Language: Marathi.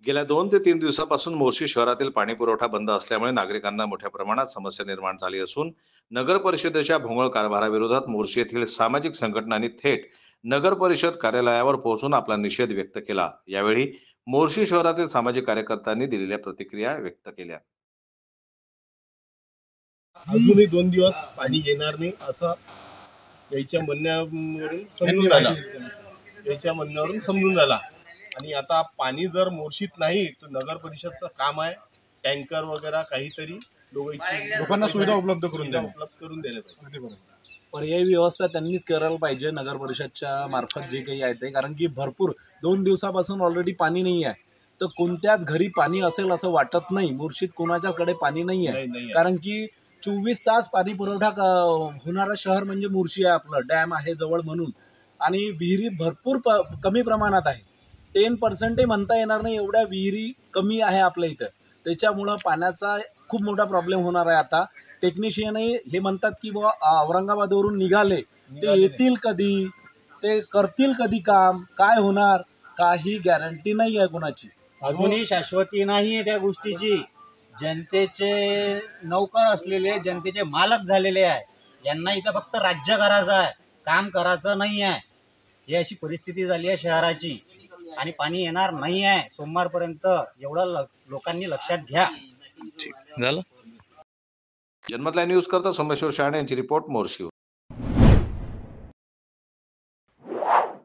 गेल्या 2 ते 3 दिवसापासून मोर्शी शहरातील पाणी पुरवठा बंद असल्यामुळे नागरिकांना मोठ्या प्रमाणात समस्या निर्माण झाली असून नगर परिषदेच्या भोंगळ कारभाराविरोधात मोर्शी येथील सामाजिक संघटनांनी थेट नगर परिषद कार्यालयावर पोहोचून आपला निषेध व्यक्त केला। यावेळी मोर्शी शहरातील सामाजिक कार्यकर्त्यांनी दिलेल्या प्रतिक्रिया व्यक्त केल्या। अजूनही 2 दिवस पाणी येणार नाही असं याच्या म्हणण्यावरून समजून आला। आणि आता पाणी जर मोर्शीत नाही तर नगर परिषदचं काम आहे टँकर वगैरे काहीतरी लोकांना सुविधा उपलब्ध करून द्यायला पाहिजे। पर्यायी व्यवस्था त्यांनीच करायला पाहिजे नगर परिषदच्या मार्फत जे काही आहे ते, कारण की भरपूर 2 दिवसापासून ऑलरेडी पाणी नाही आहे। तर कोणत्याच घरी पाणी असेल असं वाटत नाही। मुर्शीद कोणाच्याकडे पाणी नाही आहे, कारण की 24 तास पाणी पुरवठा होणारा शहर म्हणजे मुर्शी आहे। आपलं डॅम आहे जवळ म्हणून, आणि विहिरी भरपूर कमी प्रमाणात आहे। 10% म्हणता येणार नाही एवढ्या विहिरी कमी आहे आपल्या इथं। त्याच्यामुळं पाण्याचा खूप मोठा प्रॉब्लेम होणार आहे। आता टेक्निशियनही हे म्हणतात की औरंगाबादवरून निघाले ते येतील कधी, ते करतील कधी काम, काय होणार काही गॅरंटी नाही आहे कोणाची। अजूनही शाश्वती नाही आहे त्या गोष्टीची। जनतेचे नौकर असलेले, जनतेचे मालक झालेले आहे, यांना इथं फक्त राज्य करायचं आहे, काम करायचं नाही आहे। ही अशी परिस्थिती झाली आहे शहराची आणि पाणी येणार नाही आहे सोमवारपर्यंत, एवढं लोकांनी लक्षात घ्या। जनमत लाईव्ह न्यूज करता सोमेश्वर शहाणे यांची रिपोर्ट मोर्शी।